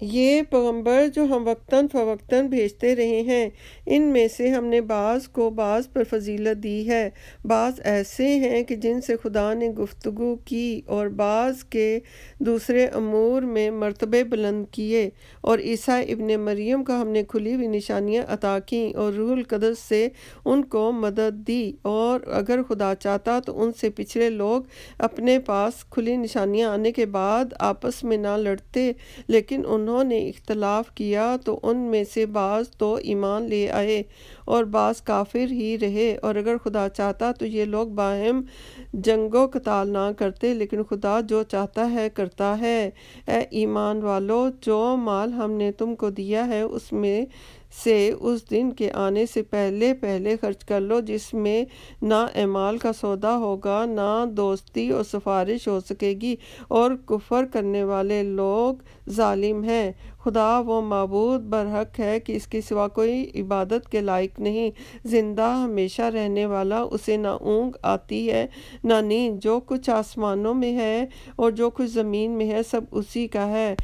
یہ پیغمبر جو ہم وقتاً فوقتاً بھیجتے رہے ہیں، ان میں سے ہم نے بعض کو بعض پر فضیلت دی ہے۔ بعض ایسے ہیں کہ جن سے خدا نے گفتگو کی، اور بعض کے دوسرے امور میں مرتبے بلند کیے۔ اور عیسیٰ ابن مریم کو ہم نے کھلی ہوئی نشانیاں عطا کیں اور روح القدس سے ان کو مدد دی، اور اگر خدا چاہتا تو ان سے پچھلے لوگ اپنے پاس کھلی نشانیاں آنے کے بعد آپس میں نہ لڑتے، لیکن انہوں نے اختلاف کیا تو ان میں سے بعض تو ایمان لے آئے اور بعض کافر ہی رہے۔ اور اگر خدا چاہتا تو یہ لوگ باہم جنگ و قتال نہ کرتے، لیکن خدا جو چاہتا ہے کرتا ہے۔ اے ایمان والو، جو مال ہم نے تم کو دیا ہے اس میں سے اس دن کے آنے سے پہلے پہلے خرچ کر لو، جس میں نہ اعمال کا سودا ہوگا، نہ دوستی اور سفارش ہو سکے گی، اور کفر کرنے والے لوگ ظالم ہیں۔ خدا وہ معبود برحق ہے کہ اس کے سوا کوئی عبادت کے لائق نہیں، زندہ ہمیشہ رہنے والا، اسے نہ اونگ آتی ہے نہ نیند۔ جو کچھ آسمانوں میں ہے اور جو کچھ زمین میں ہے سب اسی کا ہے۔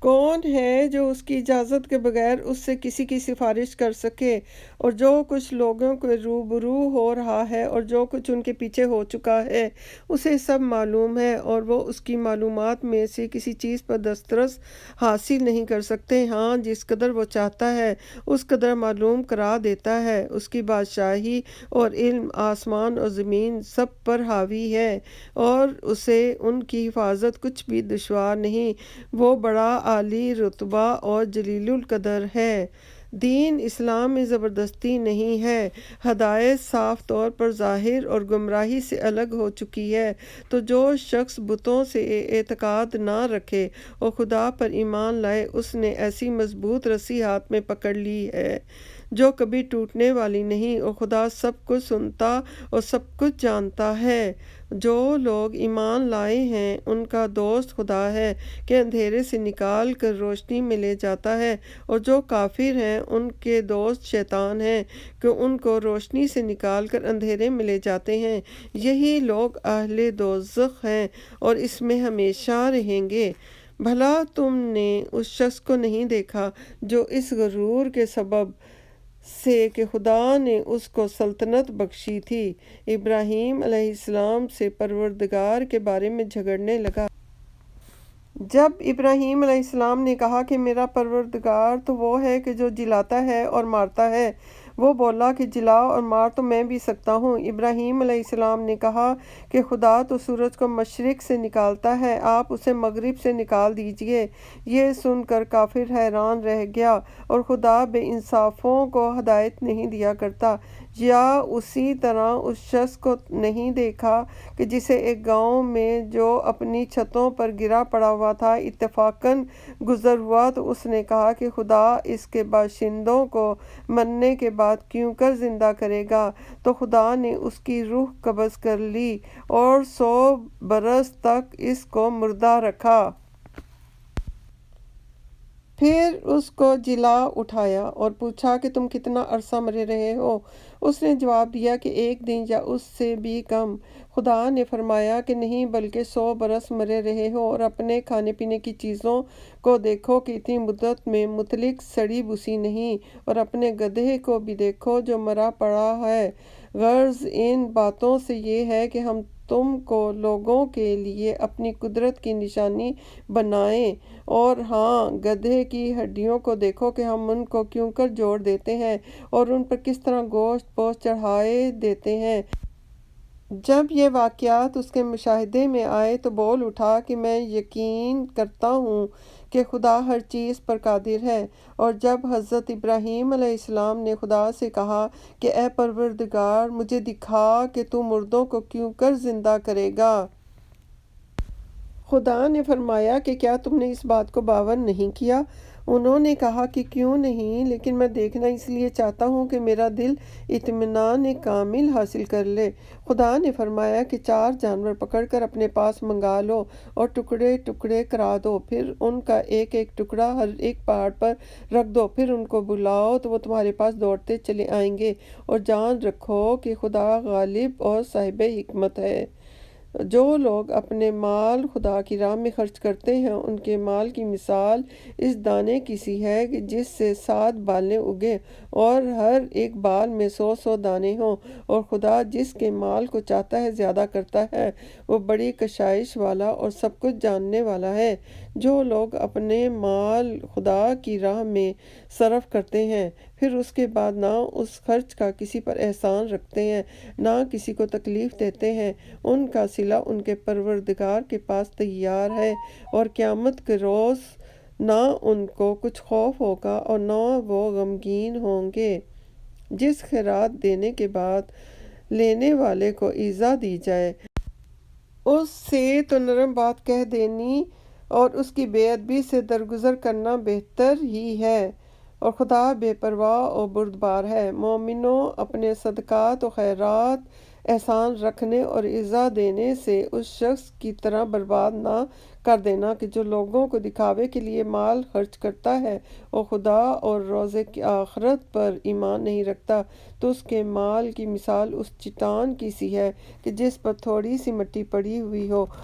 کون ہے جو اس کی اجازت کے بغیر اس سے کسی کی سفارش کر سکے؟ اور جو کچھ لوگوں کے روبرو ہو رہا ہے اور جو کچھ ان کے پیچھے ہو چکا ہے، اسے سب معلوم ہے، اور وہ اس کی معلومات میں سے کسی چیز پر دسترس حاصل نہیں کر سکتے۔ ہاں، جس قدر وہ چاہتا ہے اس قدر معلوم کرا دیتا ہے۔ اس کی بادشاہی اور علم آسمان اور زمین سب پر حاوی ہے، اور اسے ان کی حفاظت کچھ بھی دشوار نہیں۔ وہ بڑا عالی رتبہ اور جلیل القدر ہے۔ دین اسلام میں زبردستی نہیں ہے۔ ہدایت صاف طور پر ظاہر اور گمراہی سے الگ ہو چکی ہے۔ تو جو شخص بتوں سے اعتقاد نہ رکھے اور خدا پر ایمان لائے، اس نے ایسی مضبوط رسی ہاتھ میں پکڑ لی ہے جو کبھی ٹوٹنے والی نہیں، اور خدا سب کچھ سنتا اور سب کچھ جانتا ہے۔ جو لوگ ایمان لائے ہیں ان کا دوست خدا ہے کہ اندھیرے سے نکال کر روشنی میں لے جاتا ہے، اور جو کافر ہیں ان کے دوست شیطان ہیں کہ ان کو روشنی سے نکال کر اندھیرے میں لے جاتے ہیں۔ یہی لوگ اہل دوزخ ہیں اور اس میں ہمیشہ رہیں گے۔ بھلا تم نے اس شخص کو نہیں دیکھا جو اس غرور کے سبب سے کہ خدا نے اس کو سلطنت بخشی تھی، ابراہیم علیہ السلام سے پروردگار کے بارے میں جھگڑنے لگا؟ جب ابراہیم علیہ السلام نے کہا کہ میرا پروردگار تو وہ ہے کہ جو جلاتا ہے اور مارتا ہے، وہ بولا کہ جلا اور مار تو میں بھی سکتا ہوں۔ ابراہیم علیہ السلام نے کہا کہ خدا تو سورج کو مشرق سے نکالتا ہے، آپ اسے مغرب سے نکال دیجئے۔ یہ سن کر کافر حیران رہ گیا، اور خدا بے انصافوں کو ہدایت نہیں دیا کرتا۔ یا اسی طرح اس شخص کو نہیں دیکھا کہ جسے ایک گاؤں میں جو اپنی چھتوں پر گرا پڑا ہوا تھا اتفاقاً گزر ہوا، تو اس نے کہا کہ خدا اس کے باشندوں کو مرنے کے بعد کیوں کر زندہ کرے گا؟ تو خدا نے اس کی روح قبض کر لی اور 100 برس تک اس کو مردہ رکھا۔ پھر اس کو جلا اٹھایا اور پوچھا کہ تم کتنا عرصہ مرے رہے ہو؟ اس نے جواب دیا کہ 1 دن یا اس سے بھی کم۔ خدا نے فرمایا کہ نہیں، بلکہ 100 برس مرے رہے ہو، اور اپنے کھانے پینے کی چیزوں کو دیکھو کہ اتنی مدت میں مطلق سڑی بسی نہیں، اور اپنے گدھے کو بھی دیکھو جو مرا پڑا ہے۔ غرض ان باتوں سے یہ ہے کہ ہم تم کو لوگوں کے لیے اپنی قدرت کی نشانی بنائیں۔ اور ہاں، گدھے کی ہڈیوں کو دیکھو کہ ہم ان کو کیوں کر جوڑ دیتے ہیں اور ان پر کس طرح گوشت پوست چڑھائے دیتے ہیں۔ جب یہ واقعات اس کے مشاہدے میں آئے تو بول اٹھا کہ میں یقین کرتا ہوں کہ خدا ہر چیز پر قادر ہے۔ اور جب حضرت ابراہیم علیہ السلام نے خدا سے کہا کہ اے پروردگار، مجھے دکھا کہ تو مردوں کو کیوں کر زندہ کرے گا؟ خدا نے فرمایا کہ کیا تم نے اس بات کو باور نہیں کیا؟ انہوں نے کہا کہ کیوں نہیں، لیکن میں دیکھنا اس لیے چاہتا ہوں کہ میرا دل اطمینان کامل حاصل کر لے۔ خدا نے فرمایا کہ 4 جانور پکڑ کر اپنے پاس منگا لو اور ٹکڑے ٹکڑے کرا دو، پھر ان کا ایک ایک ٹکڑا ہر ایک پہاڑ پر رکھ دو، پھر ان کو بلاؤ تو وہ تمہارے پاس دوڑتے چلے آئیں گے، اور جان رکھو کہ خدا غالب اور صاحب حکمت ہے۔ جو لوگ اپنے مال خدا کی راہ میں خرچ کرتے ہیں ان کے مال کی مثال اس دانے کی سی ہے کہ جس سے 7 بالیں اگے اور ہر ایک بال میں 100 دانے ہوں، اور خدا جس کے مال کو چاہتا ہے زیادہ کرتا ہے، وہ بڑی کشائش والا اور سب کچھ جاننے والا ہے۔ جو لوگ اپنے مال خدا کی راہ میں صرف کرتے ہیں پھر اس کے بعد نہ اس خرچ کا کسی پر احسان رکھتے ہیں نہ کسی کو تکلیف دیتے ہیں، ان کا صلہ ان کے پروردگار کے پاس تیار ہے، اور قیامت کے روز نہ ان کو کچھ خوف ہوگا اور نہ وہ غمگین ہوں گے۔ جس خیرات دینے کے بعد لینے والے کو ایذا دی جائے اس سے تو نرم بات کہہ دینی اور اس کی بے ادبی سے درگزر کرنا بہتر ہی ہے، اور خدا بے پرواہ اور بردبار ہے۔ مومنوں، اپنے صدقات و خیرات احسان رکھنے اور ایذا دینے سے اس شخص کی طرح برباد نہ کر دینا کہ جو لوگوں کو دکھاوے کے لیے مال خرچ کرتا ہے اور خدا اور روز آخرت پر ایمان نہیں رکھتا، تو اس کے مال کی مثال اس چٹان کی سی ہے کہ جس پر تھوڑی سی مٹی پڑی ہوئی ہو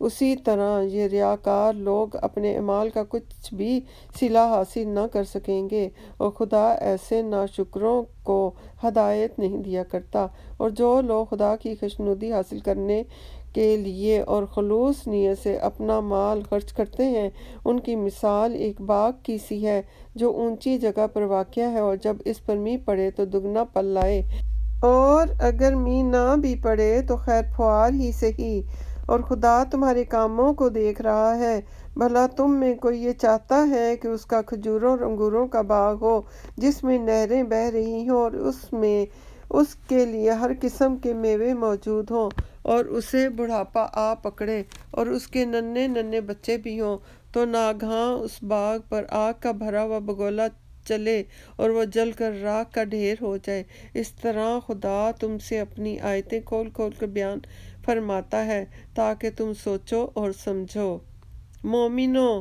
اسی طرح یہ ریاکار لوگ اپنے اعمال کا کچھ بھی صلہ حاصل نہ کر سکیں گے، اور خدا ایسے ناشکروں کو ہدایت نہیں دیا کرتا۔ اور جو لوگ خدا کی خوشنودی حاصل کرنے کے لیے اور خلوص نیت سے اپنا مال خرچ کرتے ہیں ان کی مثال ایک باغ کی سی ہے جو اونچی جگہ پر واقع ہے، اور جب اس پر میںہ پڑے تو دگنا پھل لائے، اور اگر میںہ نہ بھی پڑے تو خیر خوار ہی سہی۔ اور خدا تمہارے کاموں کو دیکھ رہا ہے۔ بھلا تم میں کوئی یہ چاہتا ہے کہ اس کا کھجوروں اور انگوروں کا باغ ہو جس میں نہریں بہہ رہی ہوں اور اس میں اس کے لیے ہر قسم کے میوے موجود ہوں، اور اسے بڑھاپا آ پکڑے اور اس کے ننھے ننھے بچے بھی ہوں، تو ناگہاں اس باغ پر آگ کا بھرا ہوا بگولا چلے اور وہ جل کر راکھ کا ڈھیر ہو جائے۔ اس طرح خدا تم سے اپنی آیتیں کھول کھول کر بیان فرماتا ہے تاکہ تم سوچو اور سمجھو۔ مومنوں،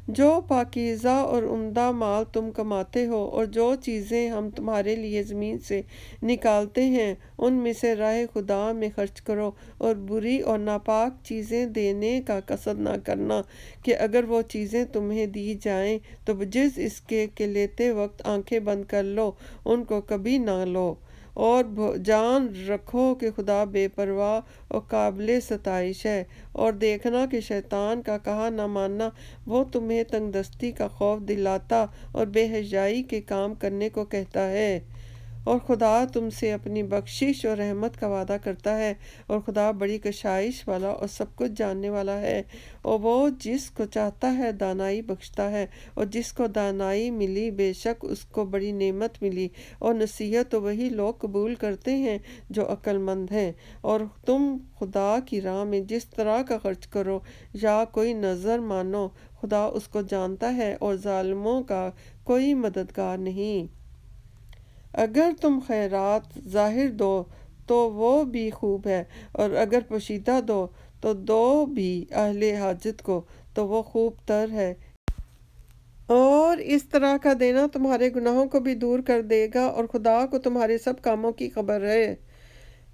جو پاکیزہ اور عمدہ مال تم کماتے ہو اور جو چیزیں ہم تمہارے لیے زمین سے نکالتے ہیں ان میں سے راہ خدا میں خرچ کرو، اور بری اور ناپاک چیزیں دینے کا قصد نہ کرنا کہ اگر وہ چیزیں تمہیں دی جائیں تو بجز اس کے کہ لیتے وقت آنکھیں بند کر لو، ان کو کبھی نہ لو۔ اور جان رکھو کہ خدا بے پرواہ اور قابل ستائش ہے، اور دیکھنا کہ شیطان کا کہا نہ ماننا وہ تمہیں تنگ دستی کا خوف دلاتا اور بے حیائی کے کام کرنے کو کہتا ہے۔ اور خدا تم سے اپنی بخشش اور رحمت کا وعدہ کرتا ہے، اور خدا بڑی کشائش والا اور سب کچھ جاننے والا ہے، اور وہ جس کو چاہتا ہے دانائی بخشتا ہے، اور جس کو دانائی ملی بے شک اس کو بڑی نعمت ملی، اور نصیحت تو وہی لوگ قبول کرتے ہیں جو عقل مند ہیں۔ اور تم خدا کی راہ میں جس طرح کا خرچ کرو یا کوئی نذر مانو خدا اس کو جانتا ہے، اور ظالموں کا کوئی مددگار نہیں۔ اگر تم خیرات ظاہر دو تو وہ بھی خوب ہے، اور اگر پوشیدہ دو تو دو بھی اہل حاجت کو تو وہ خوب تر ہے۔ اور اس طرح کا دینا تمہارے گناہوں کو بھی دور کر دے گا، اور خدا کو تمہارے سب کاموں کی خبر ہے۔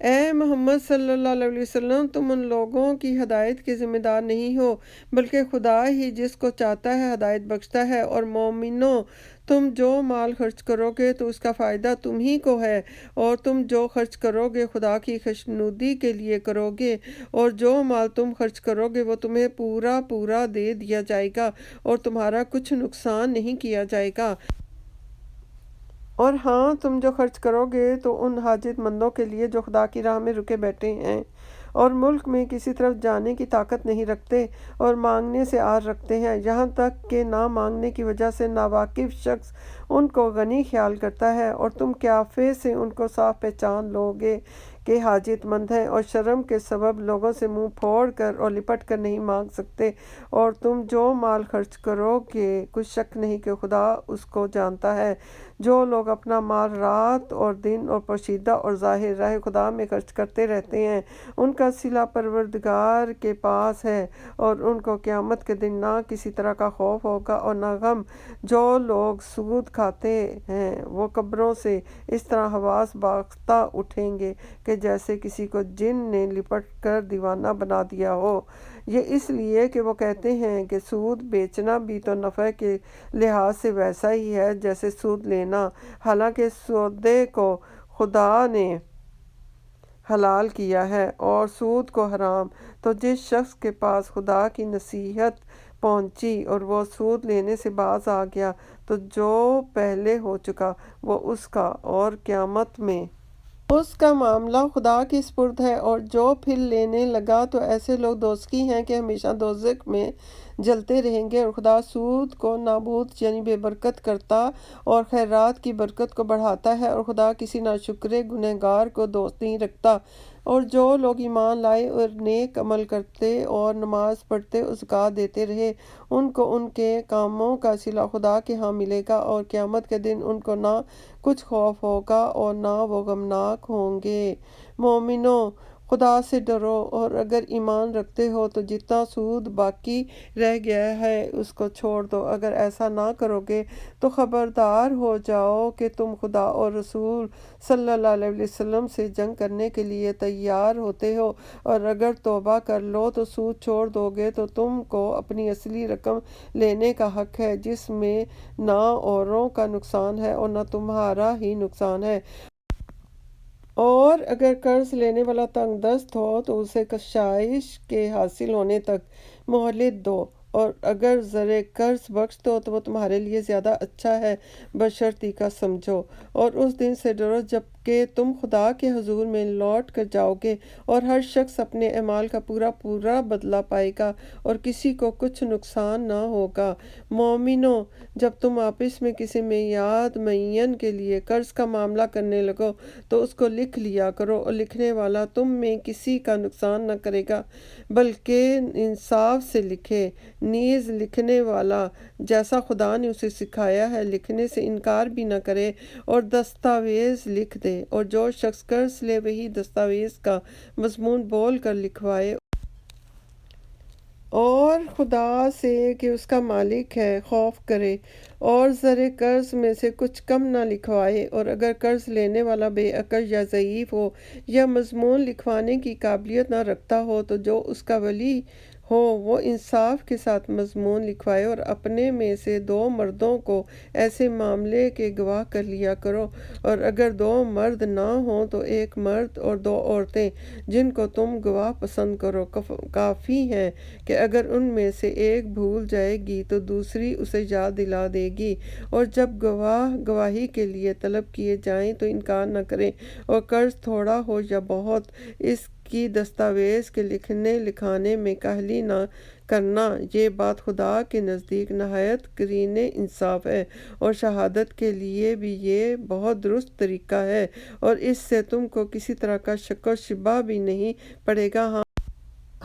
اے محمد صلی اللہ علیہ وسلم، تم ان لوگوں کی ہدایت کے ذمہ دار نہیں ہو بلکہ خدا ہی جس کو چاہتا ہے ہدایت بخشتا ہے۔ اور مومنوں، تم جو مال خرچ کرو گے تو اس کا فائدہ تم ہی کو ہے، اور تم جو خرچ کرو گے خدا کی خوشنودی کے لیے کرو گے، اور جو مال تم خرچ کرو گے وہ تمہیں پورا پورا دے دیا جائے گا اور تمہارا کچھ نقصان نہیں کیا جائے گا۔ اور ہاں، تم جو خرچ کرو گے تو ان حاجت مندوں کے لیے جو خدا کی راہ میں رکے بیٹھے ہیں اور ملک میں کسی طرف جانے کی طاقت نہیں رکھتے اور مانگنے سے عار رکھتے ہیں، یہاں تک کہ نہ مانگنے کی وجہ سے ناواقف شخص ان کو غنی خیال کرتا ہے، اور تم قیافے سے ان کو صاف پہچان لو گے کہ حاجت مند ہیں، اور شرم کے سبب لوگوں سے منہ پھوڑ کر اور لپٹ کر نہیں مانگ سکتے۔ اور تم جو مال خرچ کرو گے کچھ شک نہیں کہ خدا اس کو جانتا ہے۔ جو لوگ اپنا مال رات اور دن اور پوشیدہ اور ظاہر راہ خدا میں خرچ کرتے رہتے ہیں ان کا صلہ پروردگار کے پاس ہے، اور ان کو قیامت کے دن نہ کسی طرح کا خوف ہوگا اور نہ غم۔ جو لوگ سود کھاتے ہیں وہ قبروں سے اس طرح حواس باختہ اٹھیں گے کہ کہ جیسے کسی کو جن نے لپٹ کر دیوانہ بنا دیا ہو۔ یہ اس لیے کہ وہ کہتے ہیں کہ سود بیچنا بھی تو نفع کے لحاظ سے ویسا ہی ہے جیسے سود لینا، حالانکہ سودے کو خدا نے حلال کیا ہے اور سود کو حرام۔ تو جس شخص کے پاس خدا کی نصیحت پہنچی اور وہ سود لینے سے باز آ گیا تو جو پہلے ہو چکا وہ اس کا، اور قیامت میں اس کا معاملہ خدا کے سپرد ہے۔ اور جو پھر لینے لگا تو ایسے لوگ دوزخی ہیں کہ ہمیشہ دوزخ میں جلتے رہیں گے۔ اور خدا سود کو نابود یعنی بے برکت کرتا اور خیرات کی برکت کو بڑھاتا ہے، اور خدا کسی ناشکرے گنہگار کو دوست نہیں رکھتا۔ اور جو لوگ ایمان لائے اور نیک عمل کرتے اور نماز پڑھتے اور زکوٰۃ دیتے رہے، ان کو ان کے کاموں کا صلہ خدا کے ہاں ملے گا، اور قیامت کے دن ان کو نہ کچھ خوف ہوگا اور نہ وہ غمناک ہوں گے۔ مومنو، خدا سے ڈرو، اور اگر ایمان رکھتے ہو تو جتنا سود باقی رہ گیا ہے اس کو چھوڑ دو۔ اگر ایسا نہ کرو گے تو خبردار ہو جاؤ کہ تم خدا اور رسول صلی اللہ علیہ وسلم سے جنگ کرنے کے لیے تیار ہوتے ہو، اور اگر توبہ کر لو تو سود چھوڑ دو گے تو تم کو اپنی اصلی رقم لینے کا حق ہے، جس میں نہ اوروں کا نقصان ہے اور نہ تمہارا ہی نقصان ہے۔ اور اگر قرض لینے والا تنگ دست ہو تو اسے کشائش کے حاصل ہونے تک مہلت دو، اور اگر زر قرض بخش دو تو وہ تمہارے لیے زیادہ اچھا ہے، بشرطیکہ کا سمجھو۔ اور اس دن سے ڈرو جب کہ تم خدا کے حضور میں لوٹ کر جاؤ گے، اور ہر شخص اپنے اعمال کا پورا پورا بدلہ پائے گا، اور کسی کو کچھ نقصان نہ ہوگا۔ مومنو، جب تم آپس میں کسی میعاد معین کے لیے قرض کا معاملہ کرنے لگو تو اس کو لکھ لیا کرو، اور لکھنے والا تم میں کسی کا نقصان نہ کرے گا بلکہ انصاف سے لکھے۔ نیز لکھنے والا جیسا خدا نے اسے سکھایا ہے لکھنے سے انکار بھی نہ کرے، اور دستاویز لکھ دے، اور جو شخص قرض لے وہی دستاویز کا مضمون بول کر لکھوائے، اور خدا سے کہ اس کا مالک ہے خوف کرے، اور زر قرض میں سے کچھ کم نہ لکھوائے۔ اور اگر قرض لینے والا بے عقل یا ضعیف ہو یا مضمون لکھوانے کی قابلیت نہ رکھتا ہو تو جو اس کا ولی ہو وہ انصاف کے ساتھ مضمون لکھوائے، اور اپنے میں سے 2 مردوں کو ایسے معاملے کے گواہ کر لیا کرو، اور اگر 2 مرد نہ ہوں تو 1 مرد اور 2 عورتیں جن کو تم گواہ پسند کرو کافی ہیں، کہ اگر ان میں سے ایک بھول جائے گی تو دوسری اسے یاد دلا دے گی۔ اور جب گواہ گواہی کے لیے طلب کیے جائیں تو انکار نہ کریں، اور قرض تھوڑا ہو یا بہت اس کی دستاویز کے لکھنے لکھانے میں کاہلی نہ کرنا۔ یہ بات خدا کے نزدیک نہایت قرین انصاف ہے، اور شہادت کے لیے بھی یہ بہت درست طریقہ ہے، اور اس سے تم کو کسی طرح کا شک و شبہ بھی نہیں پڑے گا۔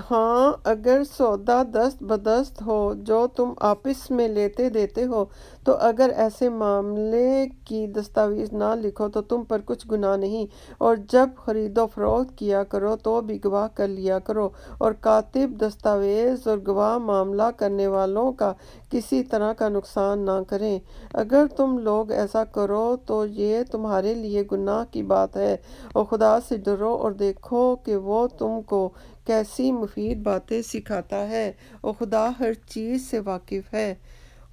ہاں، اگر سودا دست بدست ہو جو تم آپس میں لیتے دیتے ہو، تو اگر ایسے معاملے کی دستاویز نہ لکھو تو تم پر کچھ گناہ نہیں، اور جب خرید و فروخت کیا کرو تو بھی گواہ کر لیا کرو، اور کاتب دستاویز اور گواہ معاملہ کرنے والوں کا کسی طرح کا نقصان نہ کریں۔ اگر تم لوگ ایسا کرو تو یہ تمہارے لیے گناہ کی بات ہے، اور خدا سے ڈرو اور دیکھو کہ وہ تم کو کیسی مفید باتیں سکھاتا ہے، اور خدا ہر چیز سے واقف ہے۔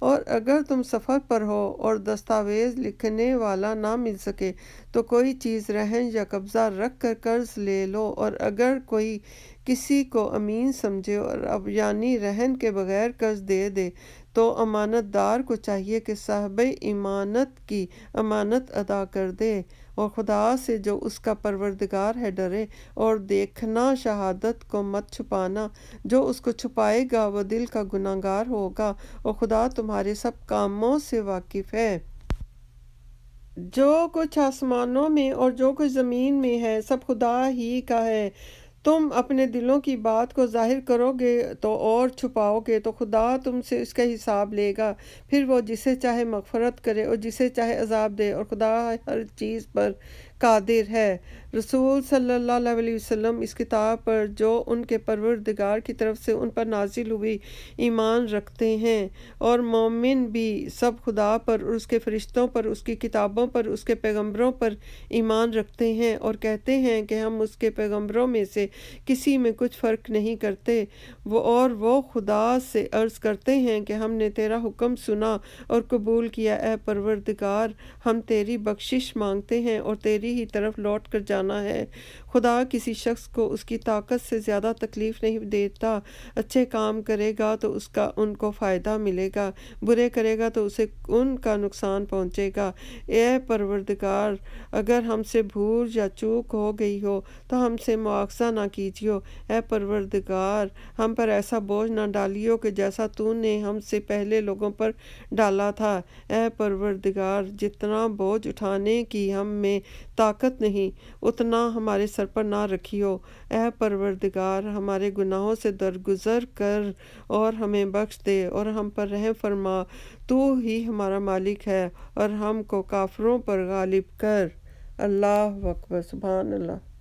اور اگر تم سفر پر ہو اور دستاویز لکھنے والا نہ مل سکے تو کوئی چیز رہن یا قبضہ رکھ کر قرض لے لو، اور اگر کوئی کسی کو امین سمجھے اور اب یعنی رہن کے بغیر قرض دے دے تو امانت دار کو چاہیے کہ صاحب امانت کی امانت ادا کر دے، اور خدا سے جو اس کا پروردگار ہے ڈرے، اور دیکھنا شہادت کو مت چھپانا، جو اس کو چھپائے گا وہ دل کا گنہگار ہوگا، اور خدا تمہارے سب کاموں سے واقف ہے۔ جو کچھ آسمانوں میں اور جو کچھ زمین میں ہے سب خدا ہی کا ہے۔ تم اپنے دلوں کی بات کو ظاہر کرو گے تو اور چھپاؤ گے تو خدا تم سے اس کا حساب لے گا، پھر وہ جسے چاہے مغفرت کرے اور جسے چاہے عذاب دے، اور خدا ہر چیز پر قادر ہے۔ رسول صلی اللہ علیہ وسلم اس کتاب پر جو ان کے پروردگار کی طرف سے ان پر نازل ہوئی ایمان رکھتے ہیں، اور مومن بھی سب خدا پر اور اس کے فرشتوں پر، اس کی کتابوں پر، اس کے پیغمبروں پر ایمان رکھتے ہیں، اور کہتے ہیں کہ ہم اس کے پیغمبروں میں سے کسی میں کچھ فرق نہیں کرتے۔ وہ خدا سے عرض کرتے ہیں کہ ہم نے تیرا حکم سنا اور قبول کیا، اے پروردگار ہم تیری بخشش مانگتے ہیں اور تیری ہی طرف لوٹ کر جانا ہے۔ خدا کسی شخص کو اس کی طاقت سے زیادہ تکلیف نہیں دیتا۔ اچھے کام کرے گا تو اس کا ان کو فائدہ ملے گا، برے کرے گا تو اسے ان کا نقصان پہنچے گا۔ اے پروردگار اگر ہم سے بھول یا چوک ہو گئی ہو تو ہم سے مواخذہ نہ کیجیو۔ اے پروردگار ہم پر ایسا بوجھ نہ ڈالیو کہ جیسا تو نے ہم سے پہلے لوگوں پر ڈالا تھا۔ اے پروردگار جتنا بوجھ اٹھانے کی ہم میں طاقت نہیں اتنا ہمارے سر پر نہ رکھیو۔ اے پروردگار ہمارے گناہوں سے درگزر کر اور ہمیں بخش دے اور ہم پر رحم فرما، تو ہی ہمارا مالک ہے اور ہم کو کافروں پر غالب کر۔ اللہ اکبر، سبحان اللہ۔